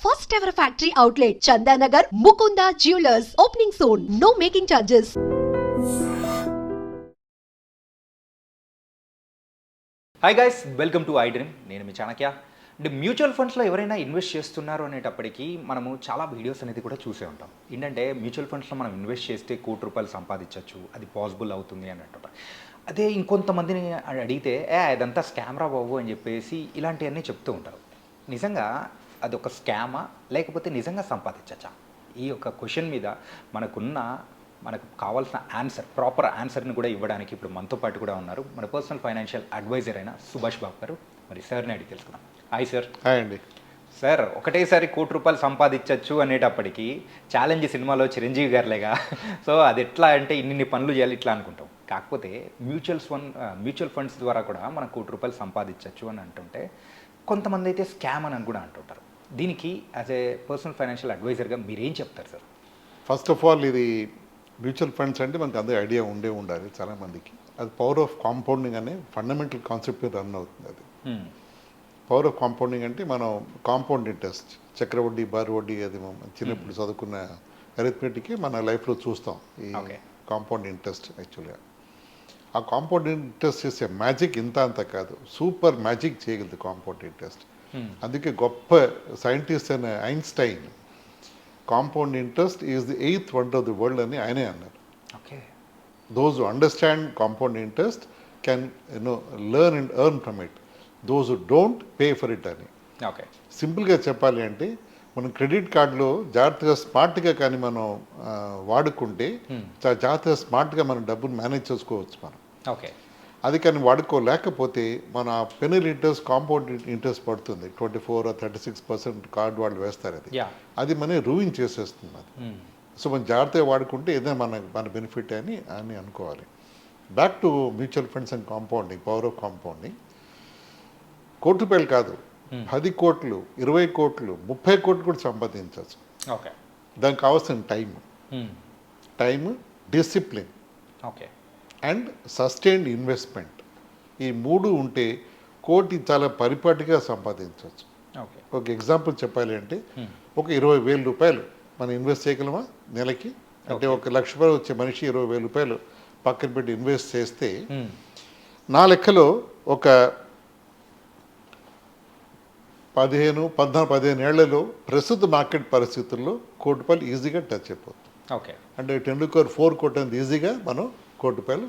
First ever factory outlet, Chandanagar, Mukunda Jewelers, opening soon. No making charges. Hi guys, welcome to I dream. నేను మీ చాణక్య. అంటే mutual ఫండ్స్లో ఎవరైనా invest చేస్తున్నారు అనేటప్పటికీ మనము చాలా వీడియోస్ అనేది కూడా చూసే ఉంటాం. ఏంటంటే మ్యూచువల్ ఫండ్స్లో మనం ఇన్వెస్ట్ చేస్తే ₹1,00,00,000 సంపాదించవచ్చు, అది పాసిబుల్ అవుతుంది అని అంటుంటారు. అదే ఇంకొంతమందిని అడిగితే అదంతా స్కామ్ రా బాబు అని చెప్పేసి ఇలాంటివన్నీ చెప్తూ ఉంటారు. నిజంగా అది ఒక స్కామా లేకపోతే నిజంగా సంపాదించచ్చా? ఈ యొక్క క్వశ్చన్ మీద మనకు కావాల్సిన ఆన్సర్, ప్రాపర్ ఆన్సర్ని కూడా ఇవ్వడానికి ఇప్పుడు మనతో పాటు కూడా ఉన్నారు మన పర్సనల్ ఫైనాన్షియల్ అడ్వైజర్ అయిన సుభాష్ బాబు గారు. మరి సార్ని అడిగి తెలుసుకుందాం. Hi sir. హాయ్ అండి. సార్, ఒకటేసారి ₹1,00,00,000 సంపాదించవచ్చు అనేటప్పటికీ ఛాలెంజ్ సినిమాలో చిరంజీవి గారిలేగా. సో అది ఎట్లా అంటే ఇన్ని పనులు చేయాలి ఇట్లా అనుకుంటాం. కాకపోతే మ్యూచువల్ ఫండ్స్ ద్వారా కూడా మనం ₹1,00,00,000 సంపాదించవచ్చు అని అంటుంటే కొంతమంది అయితే స్కామ్ అని కూడా అంటుంటారు. దీనికి యాజ్ ఏ పర్సనల్ ఫైనాన్షియల్ అడ్వైజర్గా మీరేం చెప్తారు సార్? ఫస్ట్ ఆఫ్ ఆల్ ఇది మ్యూచువల్ ఫండ్స్ అంటే మనకు అందరూ ఐడియా ఉండాలి చాలామందికి. అది పవర్ ఆఫ్ కాంపౌండింగ్ అనే ఫండమెంటల్ కాన్సెప్ట్ రన్ అవుతుంది. అది పవర్ ఆఫ్ కాంపౌండింగ్ అంటే మనం కాంపౌండ్ ఇంట్రెస్ట్, చక్రవడ్డీ, బారు వడ్డీ, అది చిన్నప్పుడు చదువుకున్న అరిథమెటిక్ మన లైఫ్లో చూస్తాం. ఈ కాంపౌండ్ ఇంట్రెస్ట్ యాక్చువల్గా ఆ కాంపౌండ్ ఇంట్రెస్ట్ చేసే మ్యాజిక్ ఇంత అంత కాదు, సూపర్ మ్యాజిక్ చేయగలదు కాంపౌండ్ ఇంట్రెస్ట్. అందుకే గొప్ప సైంటిస్ట్ అయిన Einstein compound interest is the 8th wonder of the world అని ఆయనే అన్నారు. Okay, those who understand compound interest can learn and earn from it, those who don't pay for it అని. Okay, సింపుల్గా చెప్పాలి అంటే మనం క్రెడిట్ కార్డులో జాగ్రత్తగా స్మార్ట్గా కానీ మనం వాడుకుంటే జాగ్రత్తగా స్మార్ట్గా మనం డబ్బును మేనేజ్ చేసుకోవచ్చు మనం. ఓకే, అది కానీ వాడుకోలేకపోతే మన పెనల్ ఇంట్రెస్ట్, కాంపౌండ్ ఇంట్రెస్ట్ పడుతుంది. 24 or 36% కార్డు వాళ్ళు వేస్తారు. అది మన రూయిన్ చేసేస్తుంది అది. సో మనం జాగ్రత్తగా వాడుకుంటే ఏదైనా మన బెనిఫిట్ అని అనుకోవాలి. Back to mutual funds and compounding, power of compounding. ₹1,00,00,000 కాదు, 10 కోట్లు, 20 కోట్లు, 30 కోట్లు కూడా సంపాదించవచ్చు. ఓకే, దానికి కావాల్సిన time, discipline and sustained investment, ఈ 3 ఉంటే కోటి చాలా పరిపాటిగా సంపాదించవచ్చు. ఒక ఎగ్జాంపుల్ చెప్పాలి అంటే ఒక ₹20,000 మనం ఇన్వెస్ట్ చేయగలమా నెలకి? అంటే ₹1,00,000 వచ్చే మనిషి ₹20,000 పక్కన పెట్టి ఇన్వెస్ట్ చేస్తే నా లెక్కలో ఒక 15 ఏళ్లలో ప్రస్తుత మార్కెట్ పరిస్థితుల్లో ₹1,00,00,000 ఈజీగా టచ్ అయిపోతుంది. ఓకే, అంటే టెండూల్కర్ 4 కొట్టేంత ఈజీగా మనం ₹1,00,00,000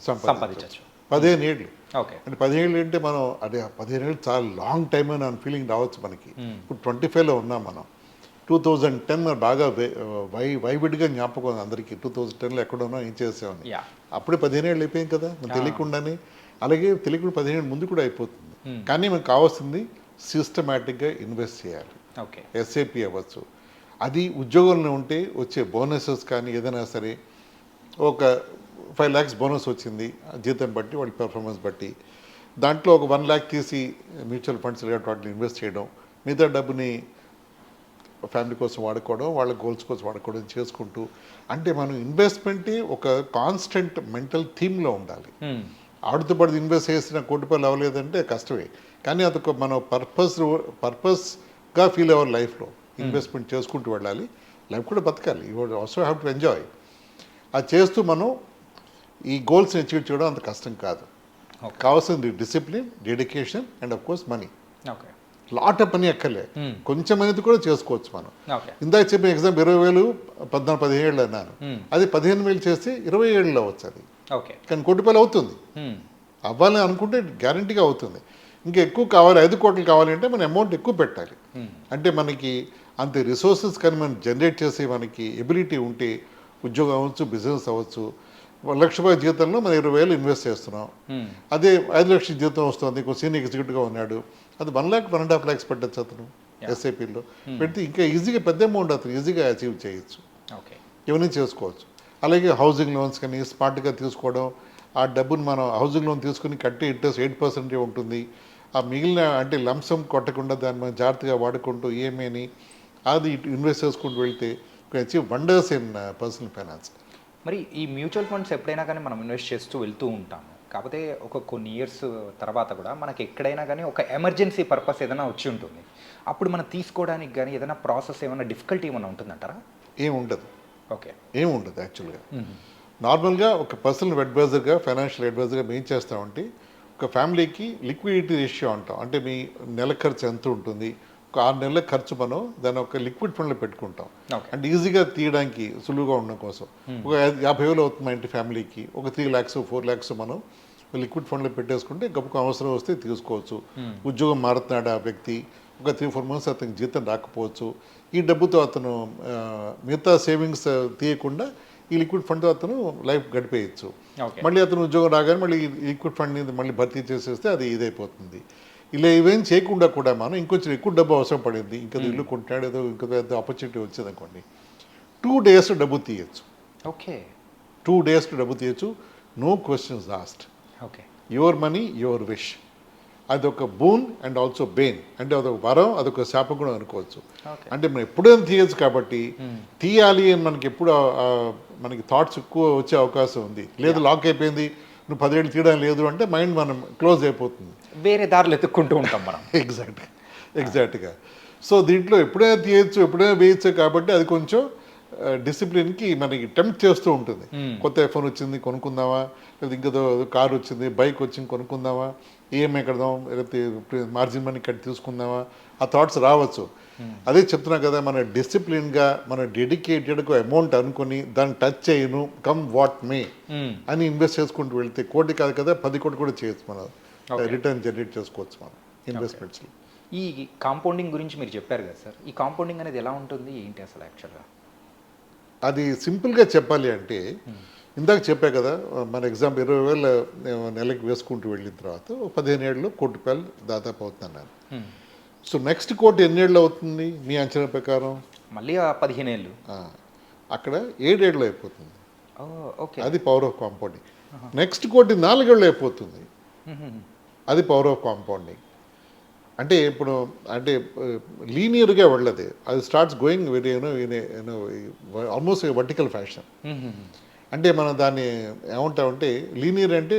సంపాదించవచ్చు. 15 ఏళ్ళు. ఓకే, అంటే 15 ఏళ్ళు అంటే మనం అదే 15 ఏళ్ళు చాలా లాంగ్ టైం అని ఫీలింగ్ రావచ్చు మనకి. ఇప్పుడు 25లో ఉన్నాం మనం. 2010 బాగా వైవిడ్గా జ్ఞాపకం అందరికీ. 2010లో ఎక్కడ ఉన్నా ఏం చేసామని. అప్పుడే 15 ఏళ్ళు అయిపోయింది కదా మనం తెలియకుండానే. అలాగే తెలియకుండా 15 ఏళ్ళు ముందు కూడా అయిపోతుంది. కానీ మనకు కావాల్సింది సిస్టమేటిక్గా ఇన్వెస్ట్ చేయాలి. ఓకే, ఎస్ఐపి అవ్వచ్చు. అది ఉద్యోగంలో ఉంటే వచ్చే బోనసెస్ కానీ ఏదైనా సరే, ఒక 5 lakhs బోనస్ వచ్చింది జీతం బట్టి, వాళ్ళ పెర్ఫార్మెన్స్ బట్టి, దాంట్లో ఒక 1 lakh తీసి మ్యూచువల్ ఫండ్స్ వాటిని ఇన్వెస్ట్ చేయడం, మిగతా డబ్బుని ఫ్యామిలీ కోసం వాడుకోవడం, వాళ్ళ గోల్స్ కోసం వాడుకోవడం చేసుకుంటూ, అంటే మనం ఇన్వెస్ట్మెంటే ఒక కాన్స్టెంట్ మెంటల్ థీమ్లో ఉండాలి. ఆడుతూ పడి ఇన్వెస్ట్ చేసిన ₹1,00,00,000 అవ్వలేదంటే కష్టమే. కానీ అదొక మనం పర్పస్గా ఫీల్ అవ్వాలి లైఫ్లో. ఇన్వెస్ట్మెంట్ చేసుకుంటూ వెళ్ళాలి, లైఫ్ కూడా బతకాలి. You also have to enjoy. అది చేస్తూ మనం ఈ గోల్స్ని అచీవ్ చేయడం అంత కష్టం కాదు. కావాల్సింది discipline, dedication and of course money. Okay, lot of పని ఎక్కర్లే, కొంచెం అనేది కూడా చేసుకోవచ్చు మనం. ఓకే, ఇందాక చెప్పిన ఎగ్జాంపుల్ 20,000 15 ఏళ్ళు అన్నాను. అది 15,000 చేస్తే 20 ఏళ్ళలో అవ్వచ్చు అది. ఓకే, కానీ ₹1,00,00,000 అవుతుంది. అవ్వాలని అనుకుంటే గ్యారంటీగా అవుతుంది. ఇంకా ఎక్కువ కావాలి, 5 కోట్లు కావాలి అంటే మన అమౌంట్ ఎక్కువ పెట్టాలి. అంటే మనకి అంత రిసోర్సెస్ కానీ మనం జనరేట్ చేసే మనకి ఎబిలిటీ ఉంటే, ఉద్యోగం అవ్వచ్చు, బిజినెస్ అవ్వచ్చు. ₹1,00,000 జీతంలో మనం 20,000 ఇన్వెస్ట్ చేస్తున్నాం. అదే 5,00,000 జీతం వస్తుంది, ఇంకో సీనియర్ ఎగ్జిక్యూటివ్గా ఉన్నాడు, అది 1 lakh 1.5 lakhs పెట్టచ్చు అతను ఎస్ఐపిలో పెడితే ఇంకా ఈజీగా పెద్ద అమౌంట్ అతను ఈజీగా అచీవ్ చేయొచ్చు. ఓకే, ఇవన్నీ చేసుకోవచ్చు. అలాగే హౌసింగ్ లోన్స్ కానీ స్మార్ట్గా తీసుకోవడం, ఆ డబ్బును మనం హౌసింగ్ లోన్ తీసుకుని కట్టే ఇంట్రెస్ట్ 8% ఉంటుంది. ఆ మిగిలిన అంటే లంసమ్ కొట్టకుండా దాన్ని మనం జాగ్రత్తగా వాడుకుంటూ ఈఎంఐని అది ఇన్వెస్ట్ చేసుకుంటూ వెళ్తే achieve wonders in personal finance. మరి ఈ మ్యూచువల్ ఫండ్స్ ఎప్పుడైనా కానీ మనం ఇన్వెస్ట్ చేస్తూ వెళ్తూ ఉంటాము. కాకపోతే ఒక కొన్ని ఇయర్స్ తర్వాత కూడా మనకి ఎక్కడైనా కానీ ఒక ఎమర్జెన్సీ పర్పస్ ఏదైనా వచ్చి ఉంటుంది. అప్పుడు మనం తీసుకోవడానికి కానీ ఏదైనా ప్రాసెస్ ఏమైనా డిఫికల్టీ ఏమైనా ఉంటుందంటారా? ఏం ఉండదు, ఓకే. ఏం ఉండదు యాక్చువల్గా. నార్మల్గా ఒక పర్సనల్ అడ్వైజర్గా, ఫైనాన్షియల్ అడ్వైజర్గా మేము చేస్తామంటే ఒక ఫ్యామిలీకి లిక్విడిటీ రేషియో అంటాం. అంటే మీ నెల ఖర్చు ఎంత ఉంటుంది, ఒక 6 నెలల ఖర్చు మనం దాన్ని ఒక లిక్విడ్ ఫండ్లో పెట్టుకుంటాం. అంటే ఈజీగా తీయడానికి సులువుగా ఉండడం కోసం ఒక 50,000 అవుతుంది మా ఇంటి ఫ్యామిలీకి, ఒక 3 lakhs 4 lakhs మనం లిక్విడ్ ఫండ్లో పెట్టేసుకుంటే గొప్ప అవసరం వస్తే తీసుకోవచ్చు. ఉద్యోగం మారుతున్నాడు ఆ వ్యక్తి, ఒక 3-4 months అతనికి జీతం రాకపోవచ్చు, ఈ డబ్బుతో అతను మిగతా సేవింగ్స్ తీయకుండా ఈ లిక్విడ్ ఫండ్తో అతను లైఫ్ గడిపేయచ్చు. మళ్ళీ అతను ఉద్యోగం రాగానే మళ్ళీ ఈ లిక్విడ్ ఫండ్ని మళ్ళీ భర్తీ చేసేస్తే అది ఇదైపోతుంది. ఇలా ఇవేం చేయకుండా కూడా మనం ఇంకొంచెం ఎక్కువ డబ్బు అవసరం పడింది, ఇంకా ఇల్లు కొంటాడు, ఏదో ఇంకో పెద్ద ఆపర్చునిటీ వచ్చింది అనుకోండి, 2 days డబ్బు తీయచ్చు. ఓకే. 2 days డబ్బు తీయచ్చు, no questions asked. Okay. Your money your wish. అదొక బూన్ అండ్ ఆల్సో బెయిన్. అంటే అదొక వరం, అదొక శాపం కూడా అనుకోవచ్చు. అంటే మనం ఎప్పుడైనా తీయచ్చు కాబట్టి తీయాలి అని మనకి ఎప్పుడు మనకి థాట్స్ ఎక్కువ వచ్చే అవకాశం ఉంది. లేదు లాక్ అయిపోయింది, నువ్వు 10 ఏళ్ళు తీయడం లేదు అంటే మైండ్ మనం క్లోజ్ అయిపోతుంది, వేరే దారులు ఎత్తుక్కుంటూ ఉంటాం మనం. ఎగ్జాక్ట్గా. సో దీంట్లో ఎప్పుడైనా తీయచ్చు, ఎప్పుడైనా వేయచ్చు కాబట్టి అది కొంచెం డిసిప్లిన్కి మనకి టెంప్ట్ చేస్తూ ఉంటుంది. కొత్త ఐఫోన్ వచ్చింది కొనుక్కుందామా, లేదా ఇంకేదో కారు వచ్చింది, బైక్ వచ్చింది కొనుక్కుందామా, ఈఎంఐ కడదాం, లేకపోతే మార్జిన్ మనీ కట్టి తీసుకుందామా, ఆ థాట్స్ రావచ్చు. అదే చెప్తున్నా కదా, మన డిసిప్లిన్గా మన డెడికేటెడ్గా అమౌంట్ అనుకుని దాన్ని టచ్ చేయను, కమ్ వాట్ మే అని ఇన్వెస్ట్ చేసుకుంటూ వెళ్తే 1 కోటి కాదు కదా 10 కోట్లు కూడా చేయొచ్చు, మనం రిటర్న్ జనరేట్ చేసుకోవచ్చు మనం ఇన్వెస్ట్మెంట్స్లో. ఈ కాంపౌండింగ్ గురించి మీరు చెప్పారు కదా సార్, ఈ కాంపౌండింగ్ అనేది ఎలా ఉంటుంది ఏంటి అసలు యాక్చువల్గా? అది సింపుల్గా చెప్పాలి అంటే ఇందాక చెప్పా కదా, మన ఎగ్జాంపుల్ 20,000 నెలకి వేసుకుంటూ వెళ్ళిన తర్వాత 15 ఏళ్ళలో 1 కోటి రూపాయలు దాదాపు అవుతున్నాను. సో నెక్స్ట్ కోటి ఎన్ని ఏళ్ళు అవుతుంది మీ అంచనా ప్రకారం? మళ్ళీ 15 ఏళ్ళు. అక్కడ 7 ఏళ్ళు అయిపోతుంది. ఓకే. అది పవర్ ఆఫ్ కాంపౌండింగ్. నెక్స్ట్ కోటి 4 ఏళ్ళు అయిపోతుంది. అది పవర్ ఆఫ్ కాంపౌండింగ్. అంటే ఇప్పుడు అంటే లీనియర్గా వెళ్ళదు, అది starts going very almost vertical fashion. అంటే మనం దాన్ని ఏమంటామంటే లీనియర్ అంటే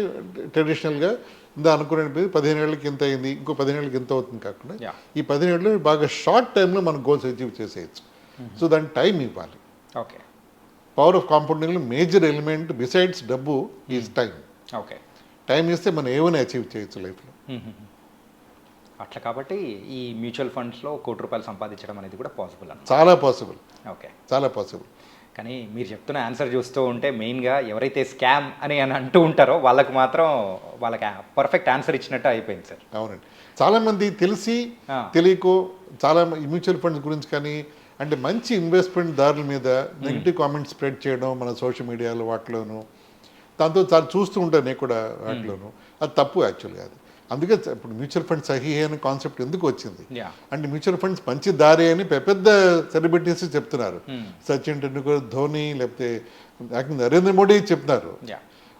ట్రెడిషనల్గా ఇందా అనుకునే 15 ఏళ్ళకి ఇంత అయింది, ఇంకో 15 ఏళ్ళకి ఇంత అవుతుంది కాకుండా ఈ 15 ఏళ్ళు బాగా షార్ట్ టైంలో మనం గోల్స్ అచీవ్ చేసేయచ్చు. సో దానికి టైం ఇవ్వాలి. ఓకే. పవర్ ఆఫ్ కాంపౌండింగ్లో మేజర్ ఎలిమెంట్ బిసైడ్స్ డబ్బు ఈజ్ టైం. ఓకే. టైం ఇస్తే మనం ఏమైనా అచీవ్ చేయొచ్చు లైఫ్లో. అట్లా కాబట్టి ఈ మ్యూచువల్ ఫండ్స్లో 1 కోటి రూపాయలు సంపాదించడం అనేది కూడా పాసిబుల్ అన్న. చాలా పాసిబుల్. ఓకే. చాలా పాసిబుల్. కానీ మీరు చెప్తున్న ఆన్సర్ చూస్తూ ఉంటే మెయిన్గా ఎవరైతే స్కామ్ అని అంటూ ఉంటారో వాళ్ళకి మాత్రం వాళ్ళకి పర్ఫెక్ట్ ఆన్సర్ ఇచ్చినట్టు అయిపోయింది సార్. అవునండి. చాలామంది తెలిసి తెలియకో చాలా మ్యూచువల్ ఫండ్స్ గురించి కానీ అంటే మంచి ఇన్వెస్ట్మెంట్ దారుల మీద నెగిటివ్ కామెంట్స్ స్ప్రెడ్ చేయడం మన సోషల్ మీడియాలో వాటిలోనూ, దాంతో చాలా చూస్తూ ఉంటాను నేను కూడా వాటిలోనూ. అది తప్పు యాక్చువల్గా. అది అందుకే ఇప్పుడు మ్యూచువల్ ఫండ్ సహీ అనే కాన్సెప్ట్ ఎందుకు వచ్చింది అంటే మ్యూచువల్ ఫండ్స్ మంచి దారి అని పెద్ద సెలబ్రిటీస్ చెప్తున్నారు. సచిన్ టెండూల్కర్, ధోని, లేకపోతే నరేంద్ర మోడీ చెప్తున్నారు.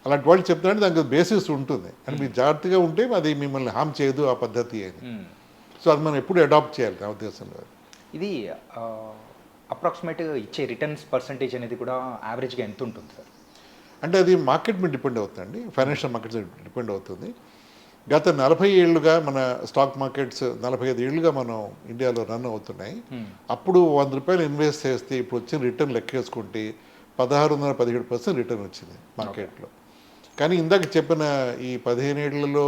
అలాంటి వాళ్ళు చెప్తున్నారంటే దానికి బేసిస్ ఉంటుంది అని మీరు జాగ్రత్తగా ఉంటే అది మిమ్మల్ని హామ్ చేయదు ఆ పద్ధతి అని. సో అది మనం ఎప్పుడు అడాప్ట్ చేయాలి నా ఉద్దేశంలో. ఇది అప్రాక్సిమేట్గా ఇచ్చే రిటర్న్స్ పర్సంటేజ్ అనేది కూడా యావరేజ్గా ఎంత ఉంటుంది సార్? అంటే అది మార్కెట్ మీద డిపెండ్ అవుతుందండి, ఫైనాన్షియల్ మార్కెట్స్ డిపెండ్ అవుతుంది. గత 40 ఏళ్ళుగా మన స్టాక్ మార్కెట్స్ 45 ఏళ్ళుగా మనం ఇండియాలో రన్ అవుతున్నాయి. అప్పుడు 100 రూపాయలు ఇన్వెస్ట్ చేస్తే ఇప్పుడు వచ్చిన రిటర్న్ లెక్కేసుకుంటే 16-17% రిటర్న్ వచ్చింది మార్కెట్లో. కానీ ఇందాక చెప్పిన ఈ 15 ఏళ్లలో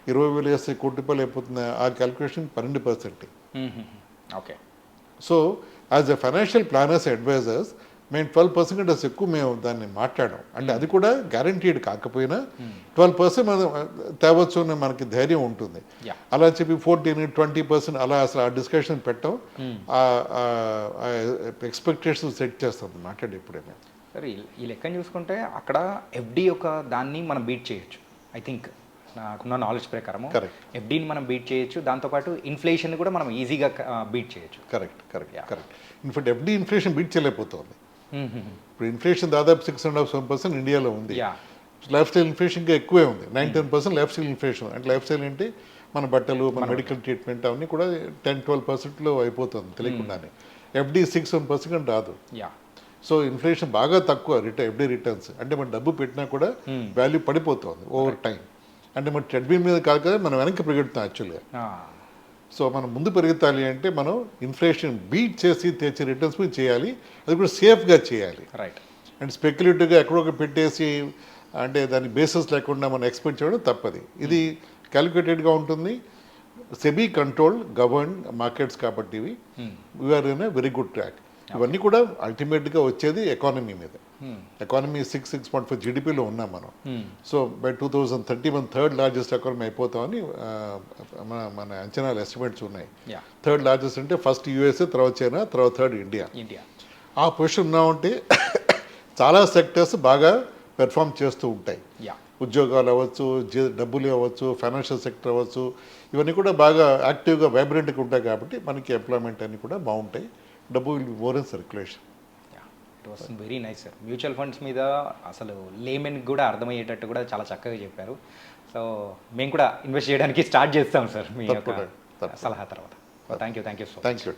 20,000 వేస్తే 1 కోటి రూపాయలు అయిపోతున్న ఆ calculation 12%. Okay. So as a financial planners advisors మేము 12% కంటే ఎక్కువ మేము దాన్ని మాట్లాడాం. అంటే అది కూడా గ్యారంటీడ్ కాకపోయినా 12% మనం తేవచ్చు అని మనకి ధైర్యం ఉంటుంది. అలా చెప్పి 14-20% అలా అసలు ఆ డిస్కషన్ పెట్టాం, ఎక్స్పెక్టేషన్ సెట్ చేస్తాం మాట్లాడి ఎప్పుడైనా. సరే, ఈ లెక్కను చూసుకుంటే అక్కడ ఎఫ్డి ఒక దాన్ని మనం బీట్ చేయొచ్చు. ఐ థింక్ నాకున్న నాలెడ్జ్ ప్రకారం ఎఫ్డీని మనం బీట్ చేయొచ్చు, దాంతోపాటు ఇన్ఫ్లేషన్ కూడా మనం ఈజీగా బీట్ చేయొచ్చు. Correct. In fact FD inflation beat చేయలేకపోతుంది. ఇప్పుడు ఇన్ఫ్లేషన్ దాదాపు 6.5-7% ఇండియాలో ఉంది. లైఫ్ స్టైల్ ఇన్ఫ్లేషన్ ఇంకా ఎక్కువే ఉంది, 9-10% లైఫ్ స్టైల్ ఇన్ఫ్లేషన్. అంటే లైఫ్ స్టైల్ అంటే మన బట్టలు, మన మెడికల్ ట్రీట్మెంట్ అవన్నీ కూడా 10-12%లో అయిపోతుంది తెలియకుండానే. ఎఫ్డీ 6-7% రాదు. సో ఇన్ఫ్లేషన్ బాగా తక్కువ ఎఫ్డీ రిటర్న్స్. అంటే మన డబ్బు పెట్టినా కూడా వాల్యూ పడిపోతుంది ఓవర్ టైం. అంటే మన ట్రెడ్మిల్ మీద కాదు కదా, మనం వెనక్కి పరిగెడుతాం యాక్చువల్గా. సో మనం ముందు పెరుగుతాలి అంటే మనం ఇన్ఫ్లేషన్ బీట్ చేసి తెచ్చి రిటర్న్స్ మీద చేయాలి, అది కూడా సేఫ్గా చేయాలి. రైట్. అండ్ స్పెక్యులేటివ్గా ఎక్కడొక పెట్టేసి అంటే దాని బేసిస్ లేకుండా మనం ఎక్స్పెక్ట్ చేయడం తప్పది. ఇది క్యాలిక్యులేటెడ్గా ఉంటుంది, సెబీ కంట్రోల్ గవర్న్ మార్కెట్స్ కాబట్టి ఇవి we are in a very good track. ఇవన్నీ కూడా అల్టిమేట్గా వచ్చేది ఎకానమీ మీద. ఎకానమీ 6.5 జీడిపిలో ఉన్నాం మనం. So by 2031 third largest economy అయిపోతామని మన అంచనాలు ఎస్టిమేట్స్ ఉన్నాయి. థర్డ్ లార్జెస్ట్ అంటే ఫస్ట్ యూఎస్ఏ, తర్వాత చైనా, తర్వాత థర్డ్ ఇండియా. ఆ పొజిషన్ ఉన్నామంటే చాలా సెక్టర్స్ బాగా పెర్ఫామ్ చేస్తూ ఉంటాయి. ఉద్యోగాలు అవ్వచ్చు, డబ్బులు అవ్వచ్చు, ఫైనాన్షియల్ సెక్టర్ అవ్వచ్చు, ఇవన్నీ కూడా బాగా యాక్టివ్గా వైబ్రెంట్గా ఉంటాయి కాబట్టి మనకి ఎంప్లాయ్మెంట్ అన్నీ కూడా బాగుంటాయి. డబ్బు will be more in circulation. It was very nice sir. Mutual funds మీద అసలు లేమెన్కి కూడా అర్థమయ్యేటట్టు కూడా చాలా చక్కగా చెప్పారు. సో మేము కూడా ఇన్వెస్ట్ చేయడానికి స్టార్ట్ చేస్తాం సార్ మీ యొక్క సలహా తర్వాత. Thank you so much. Thank you.